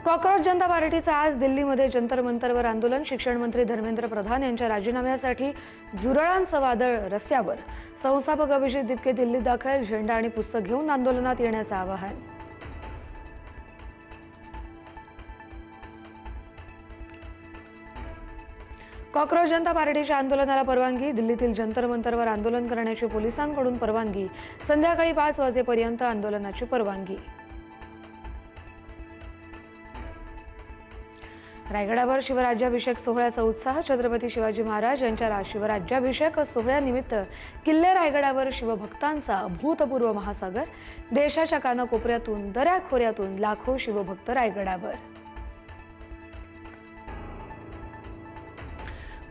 Cockroach जनता पार्टीचं आज दिल्लीमध्ये जंतर मंतरवर आंदोलन। शिक्षण मंत्री धर्मेंद्र प्रधान यांच्या राजीनाम्यासाठी झुरळांचं वादळ रस्त्यावर। संस्थापक अभिजित दिपके दिल्लीत दाखल। झेंडा आणि पुस्तक घेऊन आंदोलनात येण्याचं आवाहन। कॉकरोच जनता पार्टीच्या आंदोलनाला परवानगी। दिल्लीतील जंतर मंतरवर आंदोलन करण्याची पोलिसांकडून परवानगी। संध्याकाळी 5 वाजेपर्यंत आंदोलनाची परवानगी। रायगडावर शिवराज्याभिषेक सोहळ्याचा उत्साह। छत्रपती शिवाजी महाराज यांच्या शिवराज्याभिषेक सोहळ्यानिमित्त किल्ले रायगडावर शिवभक्तांचा अभूतपूर्व महासागर। देशाच्या कानाकोपऱ्यातून दऱ्याखोऱ्यातून लाखो शिवभक्त रायगडावर।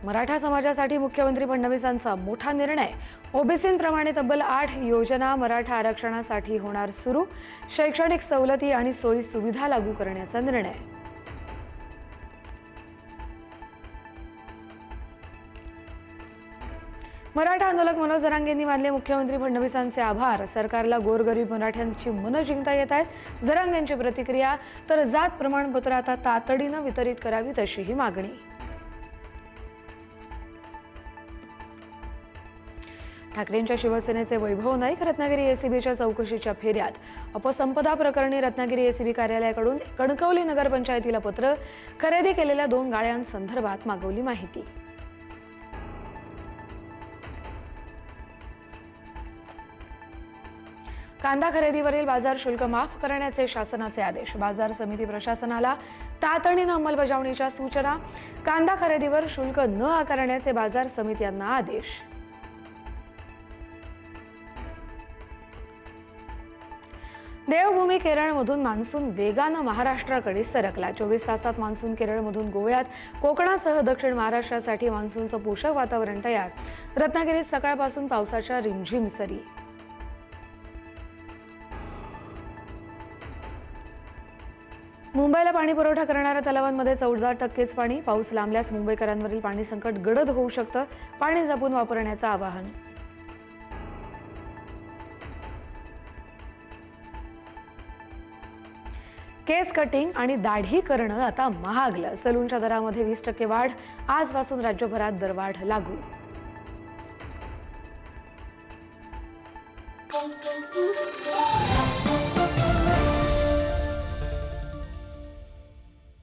मराठा समाजासाठी मुख्यमंत्री फडणवीसांचा मोठा निर्णय। ओबीसींप्रमाणे तब्बल 8 योजना मराठा आरक्षणासाठी होणार सुरू। शैक्षणिक सवलती आणि सोयी सुविधा लागू करण्याचा निर्णय। मराठा आंदोलक मनोज जरांगेंनी मानले मुख्यमंत्री फडणवीसांचे आभार। सरकारला गोरगरीब मराठ्यांची मनं जिंकता येत आहेत। जरांगेंची प्रतिक्रिया। तर जात प्रमाणपत्र आता तातडीनं वितरित करावीत अशीही मागणी। ठाकरेंच्या शिवसेनेचे वैभव नाईक रत्नागिरी एसीबीच्या चौकशीच्या फेऱ्यात। अपसंपदा प्रकरणी रत्नागिरी एसीबी कार्यालयाकडून कणकवली नगरपंचायतीला पत्र। खरेदी केलेल्या 2 गाड्यांसंदर्भात मागवली माहिती। कांदा खरेदीवरील बाजार शुल्क माफ करण्याचे शासनाचे आदेश। बाजार समिती प्रशासनाला तातडीनं अंमलबजावणीच्या सूचना। कांदा खरेदीवर शुल्क न आकारण्याचे बाजार समित्यांना आदेश। देवभूमी केरळमधून मान्सून वेगानं महाराष्ट्राकडे सरकला। 24 तासात मान्सून केरळमधून गोव्यात, कोकणासह दक्षिण महाराष्ट्रासाठी मान्सूनचं पोषक वातावरण तयार। रत्नागिरीत सकाळपासून पावसाच्या रिमझिम सरी। मुंबईला पाणी पुरवठा करणाऱ्या तलावांमध्ये 14% पाणी। पाऊस लांबल्यास मुंबईकरांवरील पाणी संकट गडद होऊ शकतं। पाणी जपून वापरण्याचं आवाहन। केस कटिंग आणि दाढी करणं आता महागलं। सलूनच्या दरामध्ये 20% वाढ। आजपासून राज्यभरात दरवाढ लागू।